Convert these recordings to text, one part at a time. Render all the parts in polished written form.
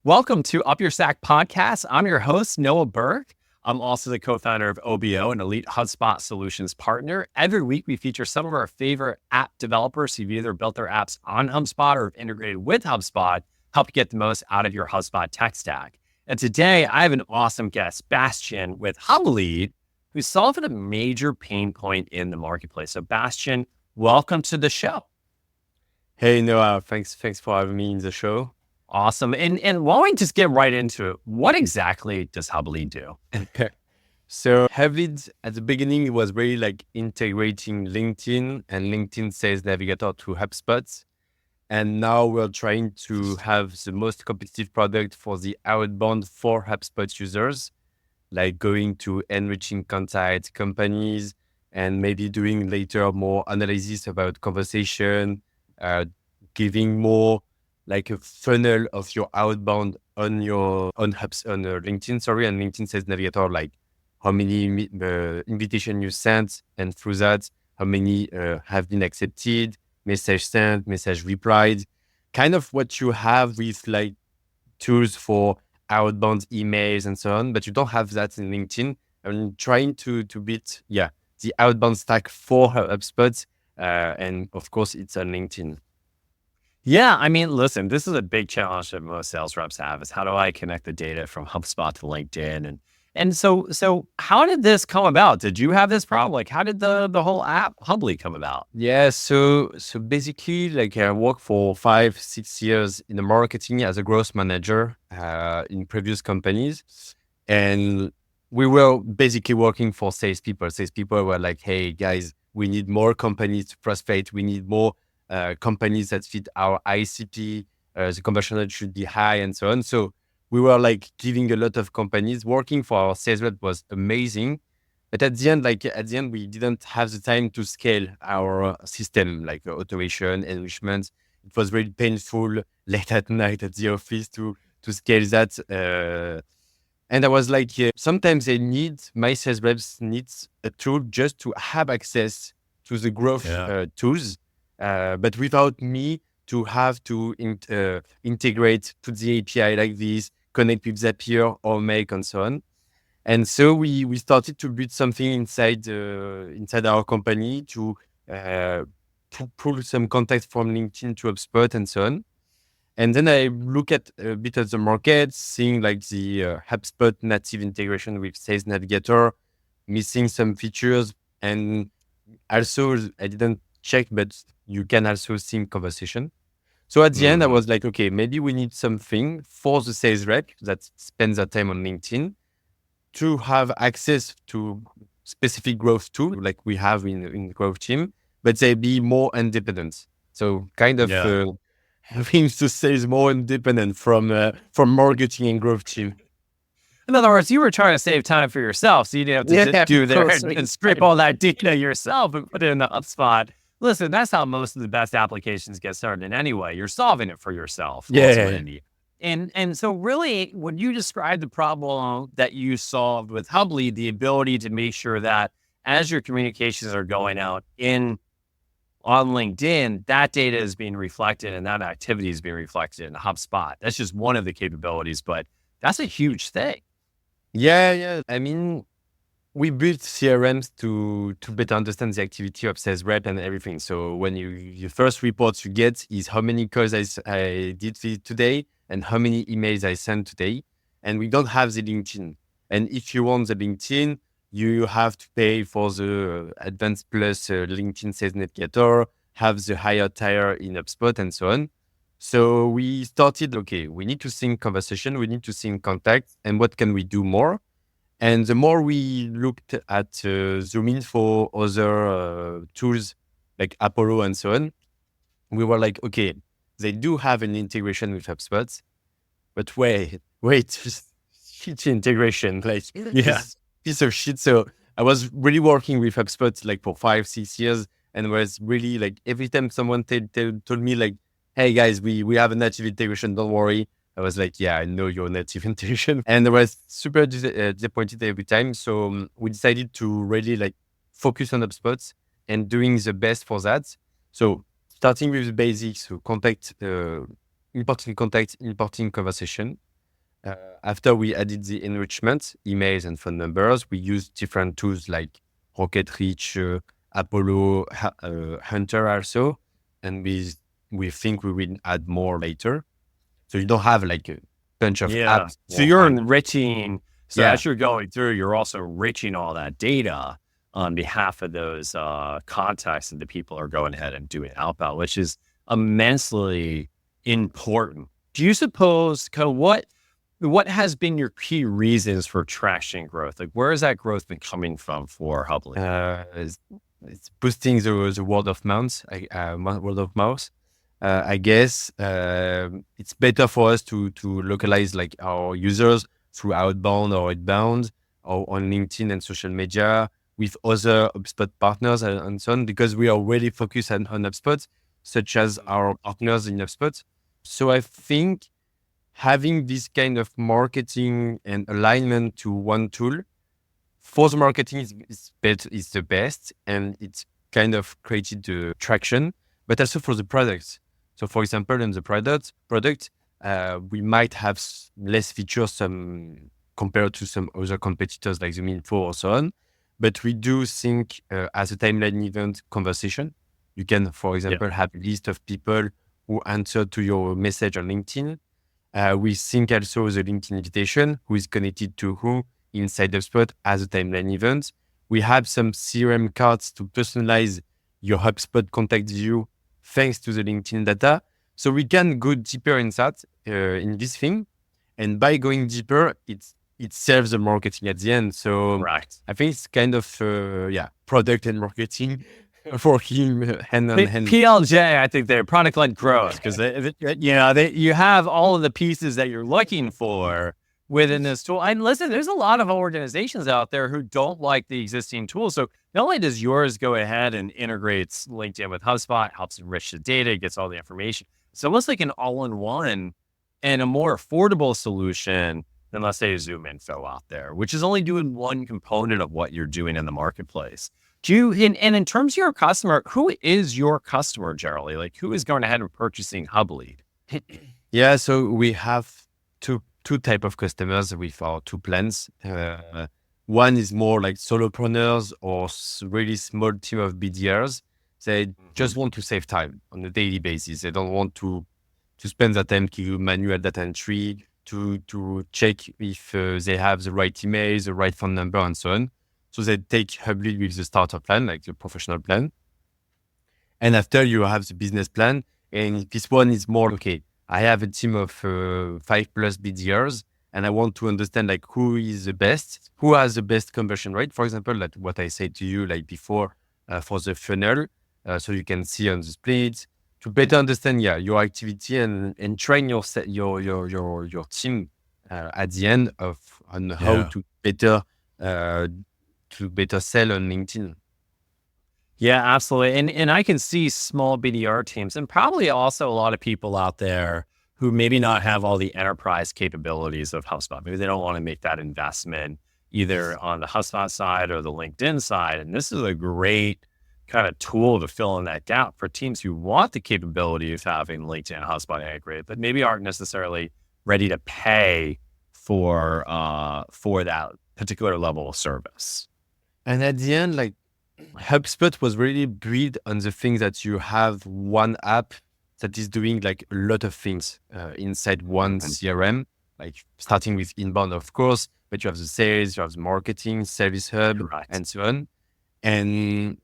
Welcome to UpYourStack podcast. I'm your host, Noah Burke. I'm also the co-founder of OBO, an elite HubSpot solutions partner. Every week, we feature some of our favorite app developers who've either built their apps on HubSpot or have integrated with HubSpot, help you get the most out of your HubSpot tech stack. And today, I have an awesome guest, Bastien with Hublead, who's solving a major pain point in the marketplace. So Bastien, welcome to the show. Hey, Noah, thanks for having me in the show. Awesome. And why don't we just get right into it? What exactly does Hublead do? So Hublead, at the beginning, it was really like integrating LinkedIn and LinkedIn Sales Navigator to HubSpot. And now we're trying to have the most competitive product for the outbound for HubSpot users, like going to enriching contact companies and maybe doing later more analysis about conversation, giving more like a funnel of your outbound on LinkedIn, and LinkedIn Sales Navigator, like how many invitation you sent, and through that, how many have been accepted, message sent, message replied, kind of what you have with like tools for outbound emails and so on, but you don't have that in LinkedIn. I'm trying to build, the outbound stack for HubSpot, and of course, it's on LinkedIn. Yeah, I mean, listen, this is a big challenge that most sales reps have is how do I connect the data from HubSpot to LinkedIn? And so how did this come about? Did you have this problem? Like, how did the whole app Hublead come about? Yeah, so basically, like I worked for 5-6 years in the marketing as a growth manager in previous companies, and we were basically working for salespeople. Salespeople were like, "Hey guys, we need more companies to prospect. We need more companies that fit our ICP. The conversion rate should be high, and so on." So we were like giving a lot of companies. Working for our sales rep was amazing. But at the end, we didn't have the time to scale our system, like automation, enrichment. It was really painful late at night at the office to scale that. And I was like, sometimes my sales reps needs a tool just to have access to the growth tools, but without me to have to integrate to the API like this, connect with Zapier or Make and so on. And so we started to build something inside our company to pull some contacts from LinkedIn to HubSpot and so on. And then I look at a bit of the market, seeing like the HubSpot native integration with Sales Navigator, missing some features. And also, I didn't check, but you can also sync conversation. So at the end, I was like, okay, maybe we need something for the sales rep that spends their time on LinkedIn to have access to specific growth tool like we have in the growth team, but they be more independent. So kind of things to say is more independent from marketing and growth team. In other words, you were trying to save time for yourself, so you didn't have to just do that and strip all that data yourself and put it in the HubSpot. Listen, that's how most of the best applications get started anyway. You're solving it for yourself. And so really, when you describe the problem that you solved with Hublead, the ability to make sure that as your communications are going out on LinkedIn, that data is being reflected and that activity is being reflected in HubSpot. That's just one of the capabilities, but that's a huge thing. Yeah. I mean, we built CRMs to better understand the activity of sales rep and everything. So when your first reports you get is how many calls I did today and how many emails I sent today. And we don't have the LinkedIn. And if you want the LinkedIn, you have to pay for the Advanced Plus LinkedIn Sales Navigator, have the higher tier in HubSpot and so on. So we started, okay, we need to sync conversation, we need to sync contact, and what can we do more? And the more we looked at Zoom for other tools like Apollo and so on, we were like, okay, they do have an integration with HubSpot, but wait, shit integration, like piece of shit. So I was really working with HubSpot like for 5-6 years, and was really like every time someone told me like, hey guys, we have a native integration, don't worry. I was like, yeah, I know your native integration. And I was super disappointed every time. So we decided to really like focus on HubSpot and doing the best for that. So starting with the basics, so importing conversation, After we added the enrichment, emails and phone numbers, we used different tools like Rocket Reach, Apollo, Hunter also, and we think we will add more later. So you don't have like a bunch of apps. So you're enriching. So Yeah. as you're going through, you're also enriching all that data on behalf of those contacts that the people are going ahead and doing outbound, which is immensely important. Do you suppose, what has been your key reasons for traction growth? Like, where has that growth been coming from for Hublead? It's boosting the word of mouth. Word of mouth. I guess it's better for us to localize like our users through outbound or outbound or on LinkedIn and social media with other HubSpot partners and so on, because we are really focused on HubSpot, such as our partners in HubSpot. So I think having this kind of marketing and alignment to one tool for the marketing is the best, and it's kind of created the traction, but also for the products. So for example, in the product, we might have less features compared to some other competitors like the Minfo or so on. But we do think as a timeline event conversation, you can, for example, have a list of people who answer to your message on LinkedIn. We think also the LinkedIn invitation, who is connected to who inside HubSpot as a timeline event. We have some CRM cards to personalize your HubSpot contact view thanks to the LinkedIn data. So we can go deeper inside in this thing. And by going deeper, it serves the marketing at the end. So I think it's kind of, product and marketing for him hand on hand. PLJ, I think they're product-led growth because you have all of the pieces that you're looking for within this tool. And listen, there's a lot of organizations out there who don't like the existing tools. So not only does yours go ahead and integrates LinkedIn with HubSpot, helps enrich the data, gets all the information. It's almost like an all-in-one and a more affordable solution than, let's say, a ZoomInfo out there, which is only doing one component of what you're doing in the marketplace. And in terms of your customer, who is your customer generally? Like, who is going ahead and purchasing Hublead? Yeah, so we have two type of customers with our two plans. One is more like solopreneurs or really small team of BDRs. They just want to save time on a daily basis. They don't want to spend that time to manual data entry, to check if they have the right email, the right phone number, and so on. So they take Hublead with the starter plan, like the professional plan. And after you have the business plan, and this one is more, okay, I have a team of 5+ BDRs, and I want to understand like who is the best, who has the best conversion rate. For example, like what I said to you like before for the funnel, so you can see on the splits to better understand your activity and train your team at the end on how to better sell on LinkedIn. Yeah, absolutely. And I can see small BDR teams and probably also a lot of people out there who maybe not have all the enterprise capabilities of HubSpot. Maybe they don't want to make that investment either on the HubSpot side or the LinkedIn side. And this is a great kind of tool to fill in that gap for teams who want the capability of having LinkedIn and HubSpot integrated, but maybe aren't necessarily ready to pay for that particular level of service. And at the end, like HubSpot was really built on the thing that you have one app that is doing like a lot of things inside one CRM, like starting with inbound, of course, but you have the sales, you have the marketing, service hub, and so on. And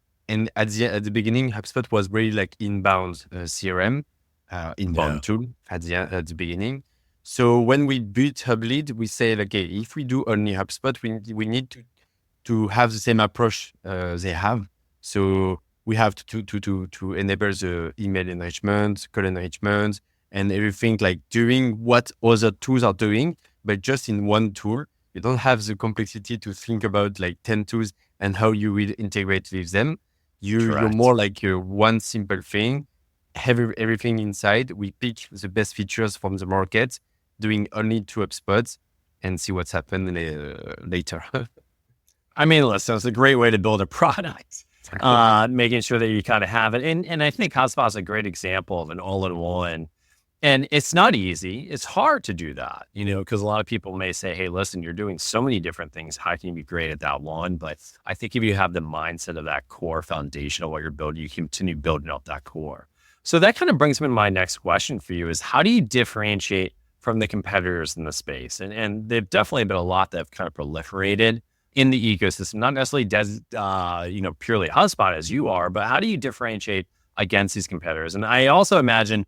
at the beginning, HubSpot was really like inbound CRM, inbound tool at the beginning. So when we built Hublead, we said, okay, if we do only HubSpot, we need to have the same approach they have. So we have to enable the email enrichment, call enrichment, and everything like doing what other tools are doing, but just in one tool. You don't have the complexity to think about like 10 tools and how you will integrate with them. You're more like one simple thing, have everything inside. We pick the best features from the market, doing only 2 HubSpots, and see what's happened later. I mean, listen, it's a great way to build a product, making sure that you kind of have it. And I think HubSpot is a great example of an all-in-one And it's not easy. It's hard to do that, because a lot of people may say, hey, listen, you're doing so many different things. How can you be great at that one? But I think if you have the mindset of that core foundation of what you're building, you continue building up that core. So that kind of brings me to my next question for you is how do you differentiate from the competitors in the space? And there've definitely been a lot that have kind of proliferated in the ecosystem, not necessarily purely HubSpot as you are, but how do you differentiate against these competitors? And I also imagine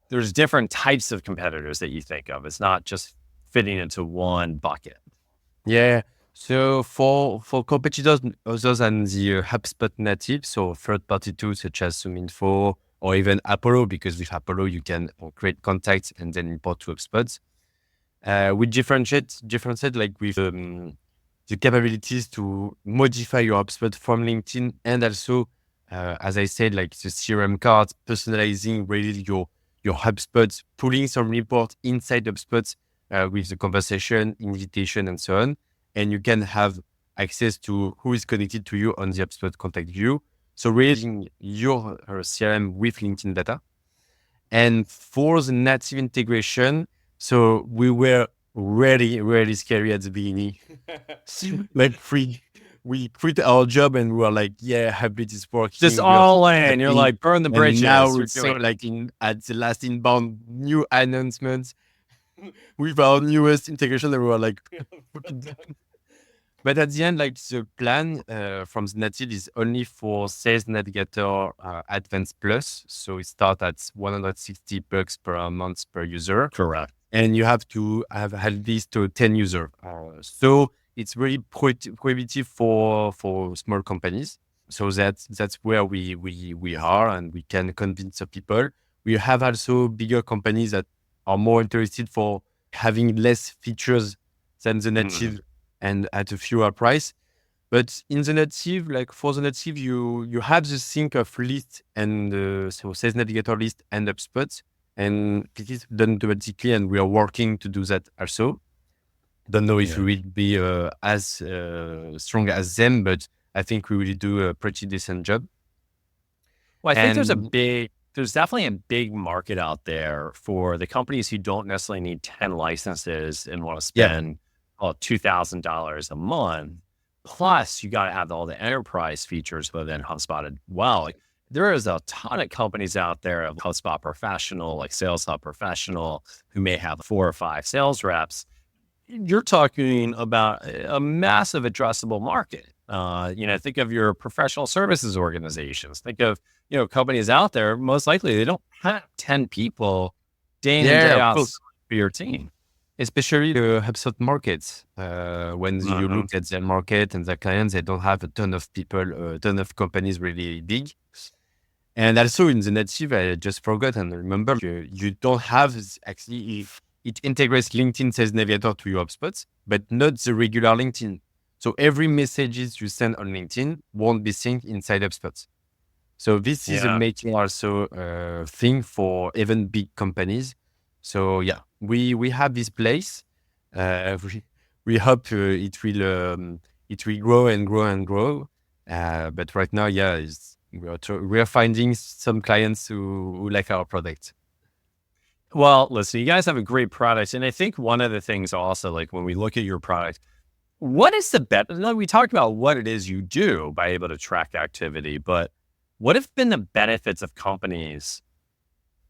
there's different types of competitors that you think of. It's not just fitting into one bucket. Yeah. So for competitors other than the HubSpot native, so third-party tools such as ZoomInfo or even Apollo, because with Apollo you can create contacts and then import to HubSpot. We differentiate like with the capabilities to modify your HubSpot from LinkedIn, and also, as I said, like the CRM cards, personalizing really your HubSpot, pulling some report inside HubSpot with the conversation, invitation, and so on. And you can have access to who is connected to you on the HubSpot contact view. So raising your CRM with LinkedIn data. And for the native integration, so we were really scary at the beginning. Like we quit our job and we were like, yeah, Hublead is working. Just all in. You're like, burn the bridges. And now we're so like at the last inbound new announcements with our newest integration, and we were like, but at the end, like the plan from the native is only for Sales Navigator Advanced Plus. So it starts at $160 per month per user. Correct. And you have to have at least 10 users. So it's really prohibitive for small companies. So that's where we are, and we can convince the people. We have also bigger companies that are more interested for having less features than the native and at a fewer price. But in the native, like for the native, you have the sync of list and so Sales Navigator list and HubSpot, and it is done automatically, and we are working to do that also. Don't know if we will be as strong as them, but I think we will do a pretty decent job. Well, I think there's definitely a big market out there for the companies who don't necessarily need 10 licenses and want to spend $2,000 a month. Plus, you got to have all the enterprise features within HubSpot as well. Like, there is a ton of companies out there of HubSpot Professional, like Sales Hub Professional, who may have 4 or 5 sales reps. You're talking about a massive addressable market. Think of your professional services organizations. Think of, companies out there, most likely they don't have 10 people day in and day out for your team. Especially the HubSpot markets. When you look at their market and their clients, they don't have a ton of people, a ton of companies really big. And also in the native, I just forgot and remember, you don't have actually, it integrates LinkedIn Sales Navigator to your HubSpot, but not the regular LinkedIn. So every messages you send on LinkedIn won't be synced inside HubSpot. So this is a making also thing for even big companies. So yeah, we have this place. We hope it will grow and grow and grow. But right now, we are finding some clients who like our product. Well, listen, you guys have a great product. And I think one of the things also, like when we look at your product, what is the benefit? We talked about what it is you do by able to track activity, but what have been the benefits of companies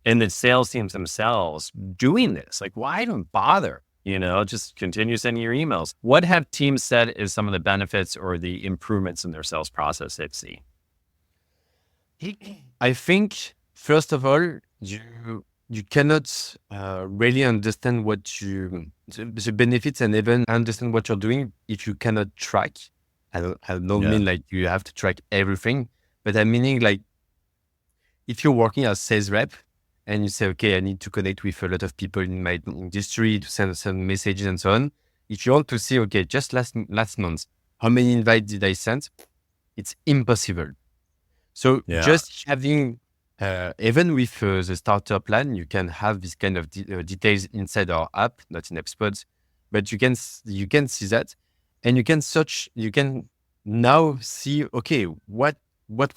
and the sales teams themselves doing this? Like, why even bother? Just continue sending your emails. What have teams said is some of the benefits or the improvements in their sales process they've seen? I think, first of all, you cannot really understand the benefits and even understand what you're doing if you cannot track. I don't mean like you have to track everything, but I'm meaning like if you're working as sales rep and you say, okay, I need to connect with a lot of people in my industry to send some messages and so on. If you want to see, okay, just last month, how many invites did I send? It's impossible. So just having, even with the starter plan, you can have this kind of details inside our app, not in HubSpot, but you can see that, and you can search. You can now see, okay, what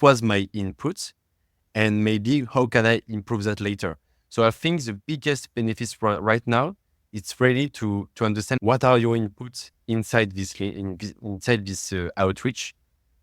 was my input, and maybe how can I improve that later. So I think the biggest benefits right now, it's really to understand what are your inputs inside this outreach.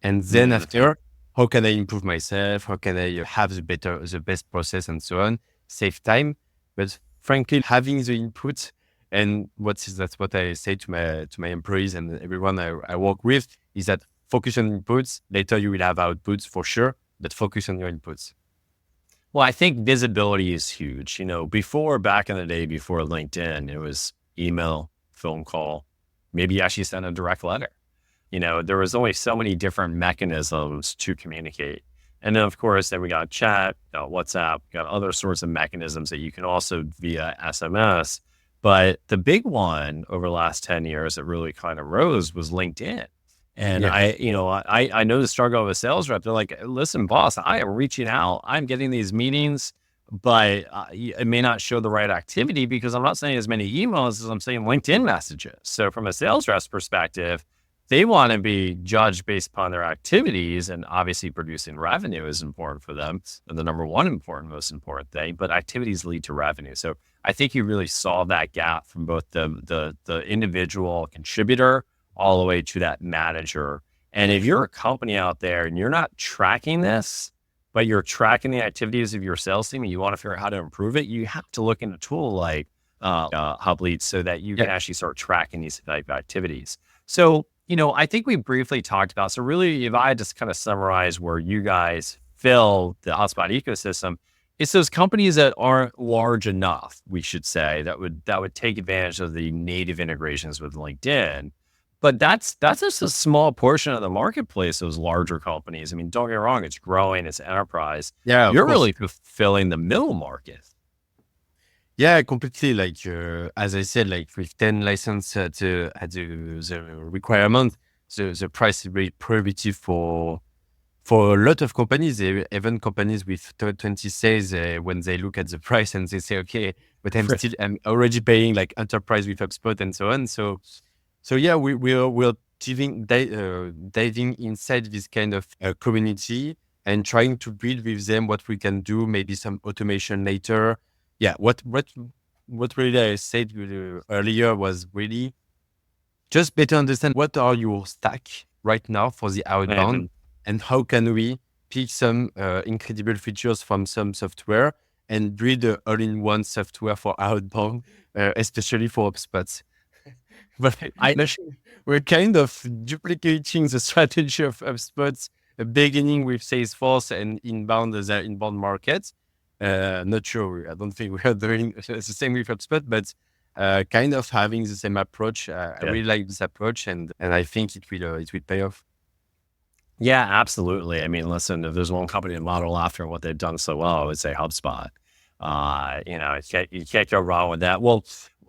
And then after, how can I improve myself? How can I have the best process and so on, save time? But frankly, having the input, and that's what I say to my employees and everyone I work with, is that focus on inputs. Later you will have outputs for sure, but focus on your inputs. Well, I think visibility is huge. Back in the day, before LinkedIn, it was email, phone call, maybe you actually send a direct letter. There was only so many different mechanisms to communicate. And then, of course, then we got chat, WhatsApp, got other sorts of mechanisms that you can also via SMS. But the big one over the last 10 years that really kind of rose was LinkedIn. And I know the struggle of a sales rep. They're like, listen, boss, I am reaching out. I'm getting these meetings, but it may not show the right activity because I'm not sending as many emails as I'm sending LinkedIn messages. So from a sales rep's perspective, they want to be judged based upon their activities, and obviously producing revenue is important for them. And the number one most important thing, but activities lead to revenue. So I think you really saw that gap from both the individual contributor all the way to that manager. And if you're a company out there and you're not tracking this, but you're tracking the activities of your sales team and you want to figure out how to improve it, you have to look in a tool like Hublead so that you can actually start tracking these type of activities. So, I think we briefly talked about, so really, if I just kind of summarize where you guys fill the HubSpot ecosystem, it's those companies that aren't large enough, we should say, that would take advantage of the native integrations with LinkedIn. But that's just a small portion of the marketplace, those larger companies. I mean, don't get me wrong, it's growing, it's enterprise. Yeah, you're really fulfilling the middle market. Yeah, completely. Like, as I said, like with 10 license at the requirement, the price is very prohibitive for a lot of companies, even companies with 20 sales, when they look at the price and they say, okay, but I'm already paying like enterprise with HubSpot and so on. So yeah, we're diving inside this kind of community and trying to build with them what we can do, maybe some automation later. Yeah, what really I said earlier was really just better understand what are your stack right now for the outbound, and how can we pick some incredible features from some software and build an all-in-one software for outbound, especially for HubSpot. But we're kind of duplicating the strategy of HubSpot, beginning with Salesforce and inbound as an inbound market. Not sure. I don't think we are doing the same with HubSpot, but kind of having the same approach. I really like this approach, and I think it will pay off. Yeah, absolutely. I mean, listen, if there's one company to model after what they've done so well, I would say HubSpot. You can't go wrong with that. Well,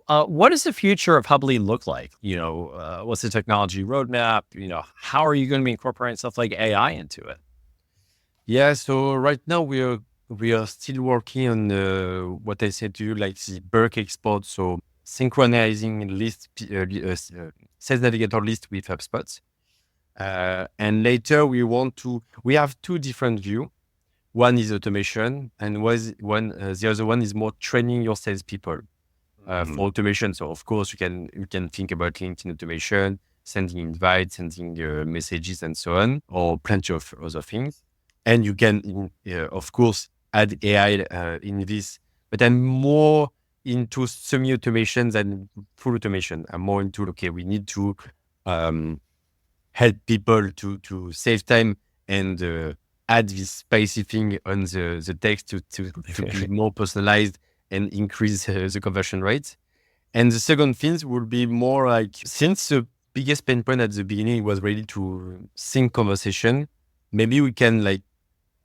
what does the future of Hublead look like? What's the technology roadmap? How are you going to be incorporating stuff like AI into it? Yeah, so right now we are still working on what I said to you, like the bulk export. So synchronizing Sales Navigator list with HubSpot. And later we have two different views. One is automation, and the other one is more training your salespeople for automation. So of course you can think about LinkedIn automation, sending invites, sending messages and so on, or plenty of other things. And you can, of course, add AI in this, but I'm more into semi-automation than full automation. I'm more into, okay, we need to help people to save time and add this spicy thing on the text to be more personalized and increase the conversion rate. And the second thing will be more like, since the biggest pain point at the beginning was really to sync conversation, maybe we can like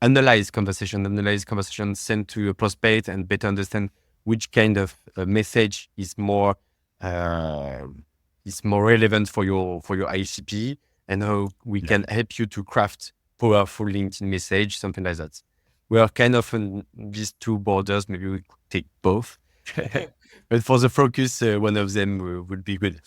analyze conversation sent to a prospect and better understand which kind of message is more relevant for your ICP, and how we can help you to craft powerful LinkedIn message, something like that. We are kind of on these two borders. Maybe we take both, but for the focus, one of them would be good.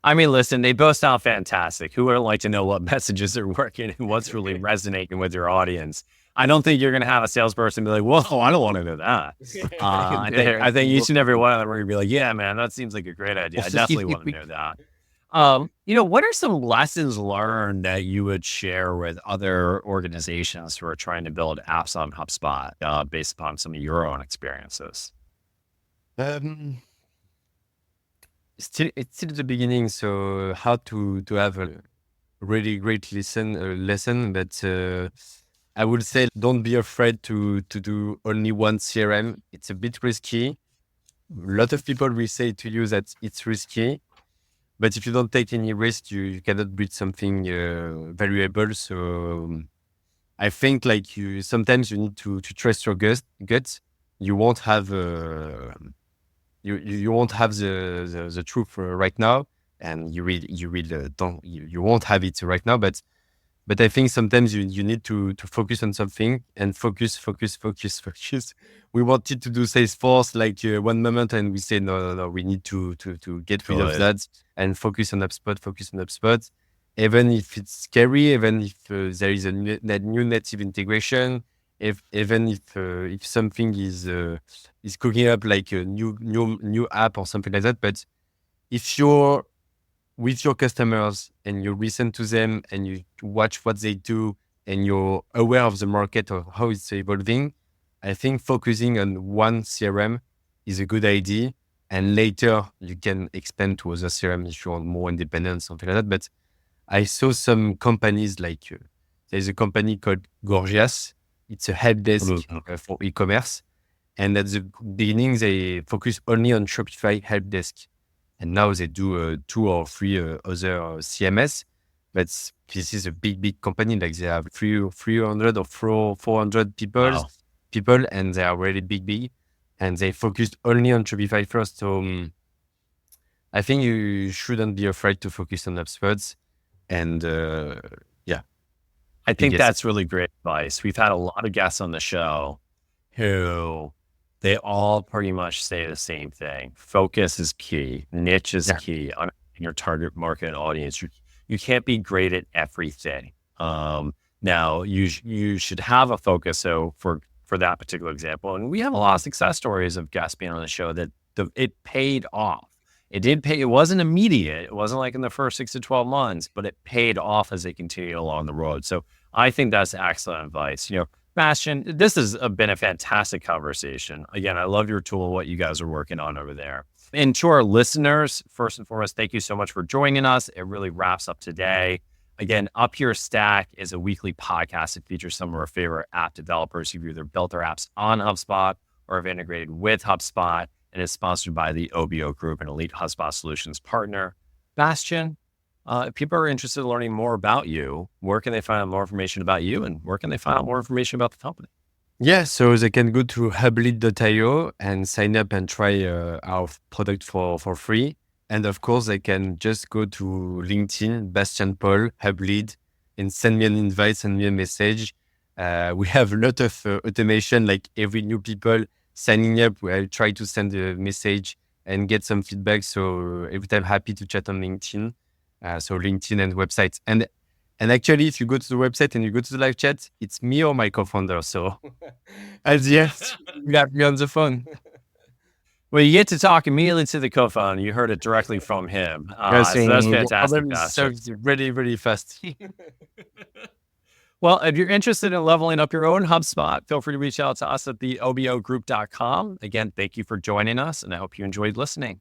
I mean, listen, they both sound fantastic. Who would like to know what messages are working and what's really resonating with your audience? I don't think you're going to have a salesperson be like, whoa, I don't want to do that. I think each and every one of them are going to be like, yeah, man, that seems like a great idea. I definitely want to do that. What are some lessons learned that you would share with other organizations who are trying to build apps on HubSpot based upon some of your own experiences? It's still the beginning, so how to have a really great lesson, but I would say don't be afraid to do only one CRM. It's a bit risky. A lot of people will say to you that it's risky, but if you don't take any risk, you cannot build something valuable. So I think like sometimes you need to trust your gut. You won't have you won't have the truth right now, and you won't have it right now. But I think sometimes you need to focus on something and focus. We wanted to do Salesforce like one moment, and we say no. We need to get rid of that and focus on HubSpot. Even if it's scary, even if there is a new native integration, even if something is cooking up like a new app or something like that. But if you're with your customers and you listen to them and you watch what they do and you're aware of the market or how it's evolving, I think focusing on one CRM is a good idea. And later you can expand to other CRM if you want more independence, something like that. But I saw some companies like there's a company called Gorgias. It's a help desk for e-commerce. And at the beginning, they focus only on Shopify help desk. And now they do 2 or 3 other CMS. But this is a big company. Like they have 300 or 400 people, and they are really big. And they focused only on Shopify first. So I think you shouldn't be afraid to focus on HubSpot. And I think that's really great advice. We've had a lot of guests on the show who they all pretty much say the same thing. Focus is key. Niche is key on your target market audience. You can't be great at everything. Now you should have a focus. So for that particular example, and we have a lot of success stories of guests being on the show that it paid off. It did pay. It wasn't immediate. It wasn't like in the first 6 to 12 months, but it paid off as they continued along the road. So I think that's excellent advice. Bastien, this has been a fantastic conversation. Again, I love your tool, what you guys are working on over there. And to our listeners, first and foremost, thank you so much for joining us. It really wraps up today. Again, UpYourStack is a weekly podcast that features some of our favorite app developers who've either built their apps on HubSpot or have integrated with HubSpot, and is sponsored by the OBO Group, an elite HubSpot solutions partner. Bastien, if people are interested in learning more about you, where can they find out more information about you, and where can they find out more information about the company? Yeah, so they can go to hublead.io and sign up and try our product for free. And of course, they can just go to LinkedIn, Bastien Paul, Hublead, and send me an invite, send me a message. We have a lot of automation, like every new people signing up, I try to send a message and get some feedback. So every time happy to chat on LinkedIn. So LinkedIn and websites. And actually, if you go to the website and you go to the live chat, it's me or my co-founder. So at the end, you have me on the phone. Well, you get to talk immediately to the co-founder. You heard it directly from him. So that's fantastic. So really, really fast. Well, if you're interested in leveling up your own HubSpot, feel free to reach out to us at theobogroup.com. Again, thank you for joining us, and I hope you enjoyed listening.